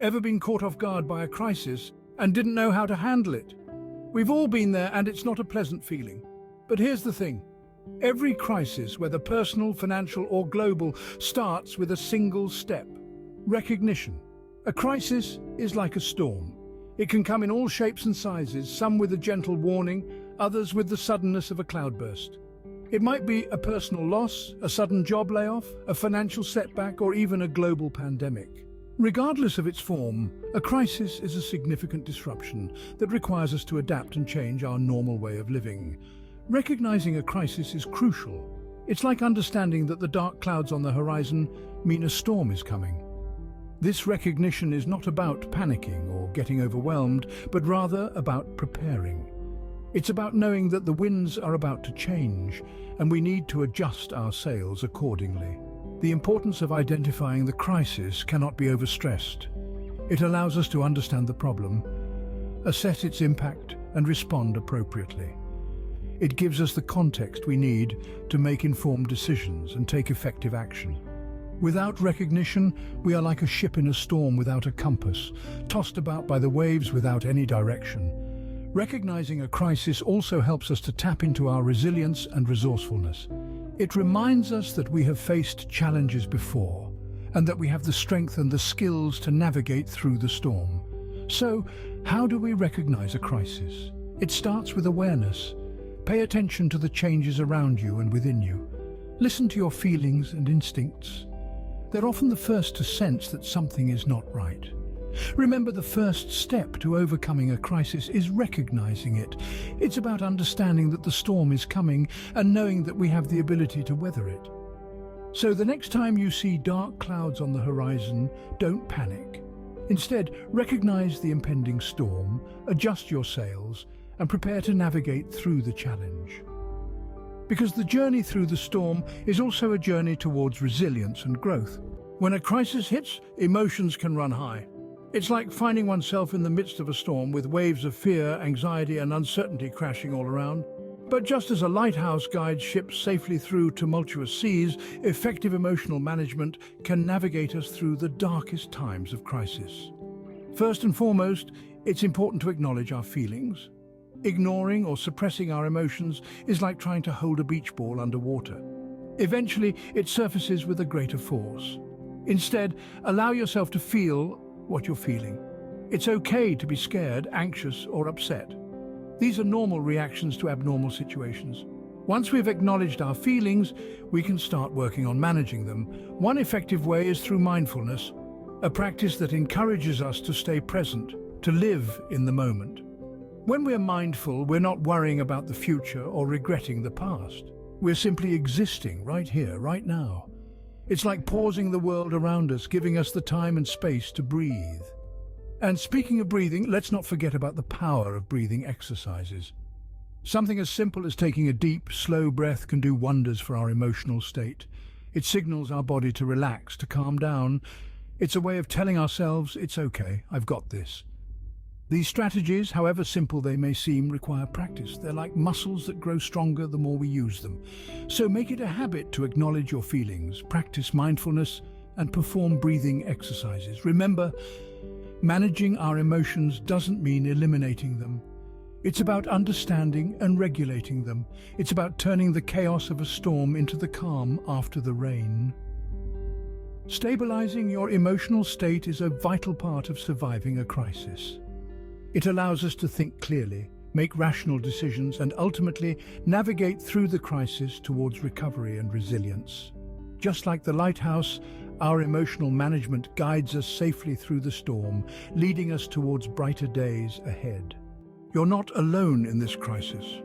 Ever been caught off guard by a crisis and didn't know how to handle it? We've all been there, and it's not a pleasant feeling. But here's the thing. Every crisis, whether personal, financial or global, starts with a single step: recognition. A crisis is like a storm. It can come in all shapes and sizes, some with a gentle warning, others with the suddenness of a cloudburst. It might be a personal loss, a sudden job layoff, a financial setback, or even a global pandemic. Regardless of its form, a crisis is a significant disruption that requires us to adapt and change our normal way of living. Recognizing a crisis is crucial. It's like understanding that the dark clouds on the horizon mean a storm is coming. This recognition is not about panicking or getting overwhelmed, but rather about preparing. It's about knowing that the winds are about to change, and we need to adjust our sails accordingly. The importance of identifying the crisis cannot be overstressed. It allows us to understand the problem, assess its impact, and respond appropriately. It gives us the context we need to make informed decisions and take effective action. Without recognition, we are like a ship in a storm without a compass, tossed about by the waves without any direction. Recognizing a crisis also helps us to tap into our resilience and resourcefulness. It reminds us that we have faced challenges before, and that we have the strength and the skills to navigate through the storm. So, how do we recognize a crisis? It starts with awareness. Pay attention to the changes around you and within you. Listen to your feelings and instincts. They're often the first to sense that something is not right. Remember, the first step to overcoming a crisis is recognizing it. It's about understanding that the storm is coming and knowing that we have the ability to weather it. So the next time you see dark clouds on the horizon, don't panic. Instead, recognize the impending storm, adjust your sails, and prepare to navigate through the challenge. Because the journey through the storm is also a journey towards resilience and growth. When a crisis hits, emotions can run high. It's like finding oneself in the midst of a storm with waves of fear, anxiety, and uncertainty crashing all around. But just as a lighthouse guides ships safely through tumultuous seas, effective emotional management can navigate us through the darkest times of crisis. First and foremost, it's important to acknowledge our feelings. Ignoring or suppressing our emotions is like trying to hold a beach ball underwater. Eventually, it surfaces with a greater force. Instead, allow yourself to feel what you're feeling. It's okay to be scared, anxious, or upset. These are normal reactions to abnormal situations. Once we've acknowledged our feelings, we can start working on managing them. One effective way is through mindfulness, a practice that encourages us to stay present, to live in the moment. When we're mindful, we're not worrying about the future or regretting the past. We're simply existing right here, right now. It's like pausing the world around us, giving us the time and space to breathe. And speaking of breathing, let's not forget about the power of breathing exercises. Something as simple as taking a deep, slow breath can do wonders for our emotional state. It signals our body to relax, to calm down. It's a way of telling ourselves, it's okay, I've got this. These strategies, however simple they may seem, require practice. They're like muscles that grow stronger the more we use them. So make it a habit to acknowledge your feelings, practice mindfulness, and perform breathing exercises. Remember, managing our emotions doesn't mean eliminating them. It's about understanding and regulating them. It's about turning the chaos of a storm into the calm after the rain. Stabilizing your emotional state is a vital part of surviving a crisis. It allows us to think clearly, make rational decisions, and ultimately navigate through the crisis towards recovery and resilience. Just like the lighthouse, our emotional management guides us safely through the storm, leading us towards brighter days ahead. You're not alone in this crisis.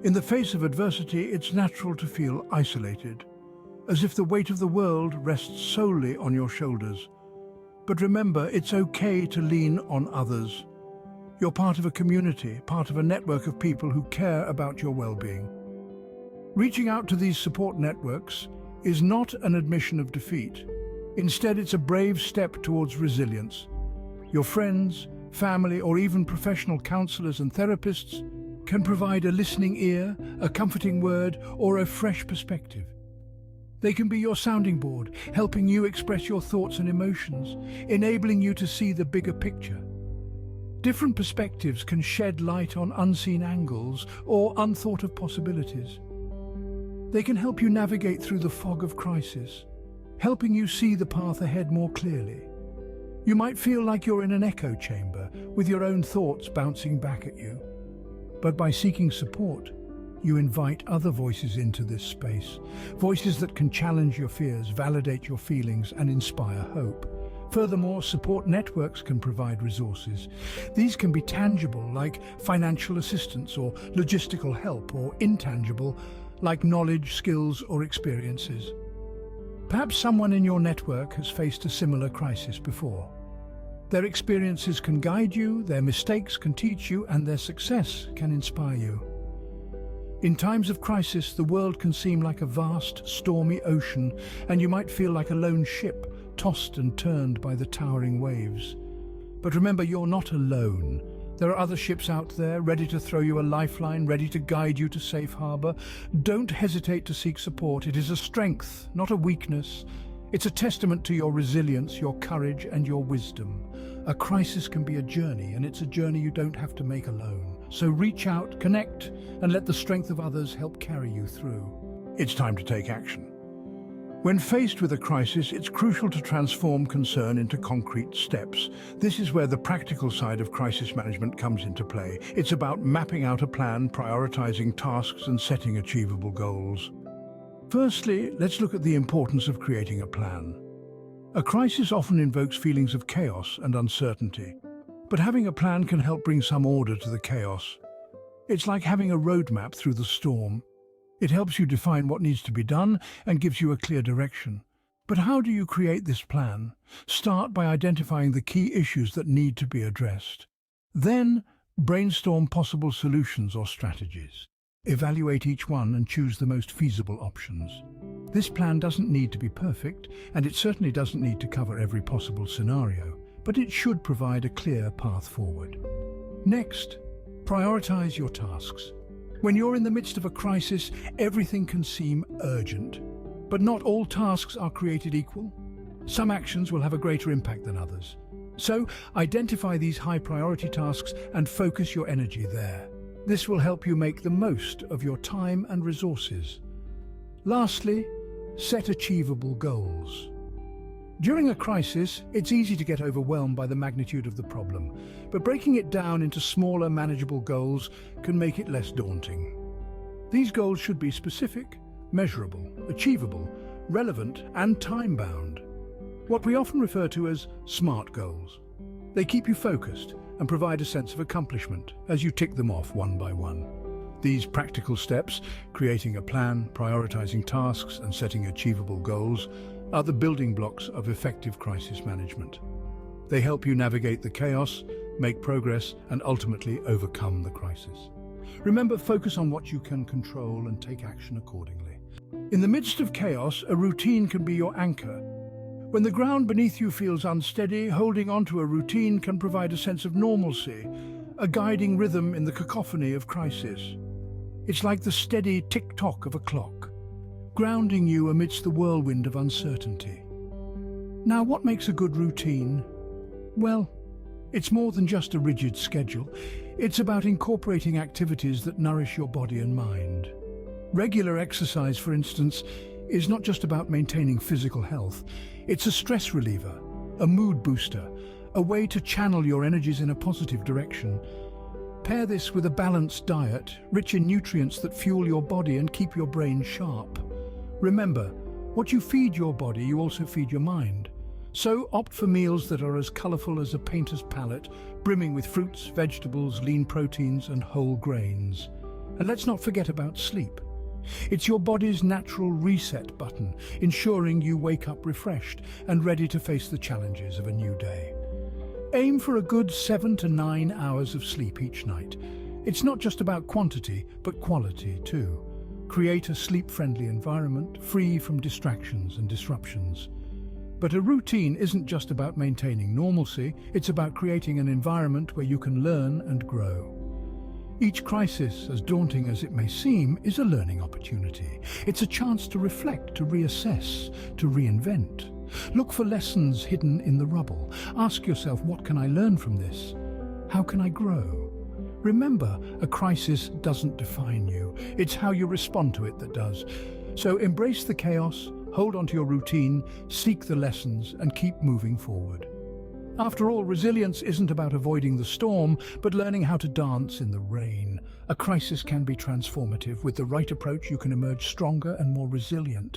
In the face of adversity, it's natural to feel isolated, as if the weight of the world rests solely on your shoulders. But remember, it's okay to lean on others. You're part of a community, part of a network of people who care about your well-being. Reaching out to these support networks is not an admission of defeat. Instead, it's a brave step towards resilience. Your friends, family, or even professional counselors and therapists can provide a listening ear, a comforting word, or a fresh perspective. They can be your sounding board, helping you express your thoughts and emotions, enabling you to see the bigger picture. Different perspectives can shed light on unseen angles or unthought of possibilities. They can help you navigate through the fog of crisis, helping you see the path ahead more clearly. You might feel like you're in an echo chamber, with your own thoughts bouncing back at you. But by seeking support, you invite other voices into this space, voices that can challenge your fears, validate your feelings, and inspire hope. Furthermore, support networks can provide resources. These can be tangible, like financial assistance or logistical help, or intangible, like knowledge, skills, or experiences. Perhaps someone in your network has faced a similar crisis before. Their experiences can guide you, their mistakes can teach you, and their success can inspire you. In times of crisis, the world can seem like a vast, stormy ocean, and you might feel like a lone ship, tossed and turned by the towering waves. But remember, you're not alone. There are other ships out there, ready to throw you a lifeline, ready to guide you to safe harbor. Don't hesitate to seek support. It is a strength, not a weakness. It's a testament to your resilience, your courage, and your wisdom. A crisis can be a journey, and it's a journey you don't have to make alone. So reach out, connect, and let the strength of others help carry you through. It's time to take action. When faced with a crisis, it's crucial to transform concern into concrete steps. This is where the practical side of crisis management comes into play. It's about mapping out a plan, prioritizing tasks, and setting achievable goals. Firstly, let's look at the importance of creating a plan. A crisis often invokes feelings of chaos and uncertainty, but having a plan can help bring some order to the chaos. It's like having a roadmap through the storm. It helps you define what needs to be done and gives you a clear direction. But how do you create this plan? Start by identifying the key issues that need to be addressed. Then, brainstorm possible solutions or strategies. Evaluate each one and choose the most feasible options. This plan doesn't need to be perfect, and it certainly doesn't need to cover every possible scenario, but it should provide a clear path forward. Next, prioritize your tasks. When you're in the midst of a crisis, everything can seem urgent. But not all tasks are created equal. Some actions will have a greater impact than others. So, identify these high-priority tasks and focus your energy there. This will help you make the most of your time and resources. Lastly, set achievable goals. During a crisis, it's easy to get overwhelmed by the magnitude of the problem, but breaking it down into smaller, manageable goals can make it less daunting. These goals should be specific, measurable, achievable, relevant, and time-bound. What we often refer to as SMART goals. They keep you focused and provide a sense of accomplishment as you tick them off one by one. These practical steps, creating a plan, prioritizing tasks, and setting achievable goals, are the building blocks of effective crisis management. They help you navigate the chaos, make progress, and ultimately overcome the crisis. Remember, focus on what you can control and take action accordingly. In the midst of chaos, a routine can be your anchor. When the ground beneath you feels unsteady, holding on to a routine can provide a sense of normalcy, a guiding rhythm in the cacophony of crisis. It's like the steady tick-tock of a clock, grounding you amidst the whirlwind of uncertainty. Now, what makes a good routine? Well, it's more than just a rigid schedule. It's about incorporating activities that nourish your body and mind. Regular exercise, for instance, is not just about maintaining physical health. It's a stress reliever, a mood booster, a way to channel your energies in a positive direction. Pair this with a balanced diet, rich in nutrients that fuel your body and keep your brain sharp. Remember, what you feed your body, you also feed your mind. So opt for meals that are as colorful as a painter's palette, brimming with fruits, vegetables, lean proteins, and whole grains. And let's not forget about sleep. It's your body's natural reset button, ensuring you wake up refreshed and ready to face the challenges of a new day. Aim for a good 7 to 9 hours of sleep each night. It's not just about quantity, but quality too. Create a sleep-friendly environment, free from distractions and disruptions. But a routine isn't just about maintaining normalcy, it's about creating an environment where you can learn and grow. Each crisis, as daunting as it may seem, is a learning opportunity. It's a chance to reflect, to reassess, to reinvent. Look for lessons hidden in the rubble. Ask yourself, what can I learn from this? How can I grow? Remember, a crisis doesn't define you. It's how you respond to it that does. So embrace the chaos, hold on to your routine, seek the lessons, and keep moving forward. After all, resilience isn't about avoiding the storm, but learning how to dance in the rain. A crisis can be transformative. With the right approach, you can emerge stronger and more resilient.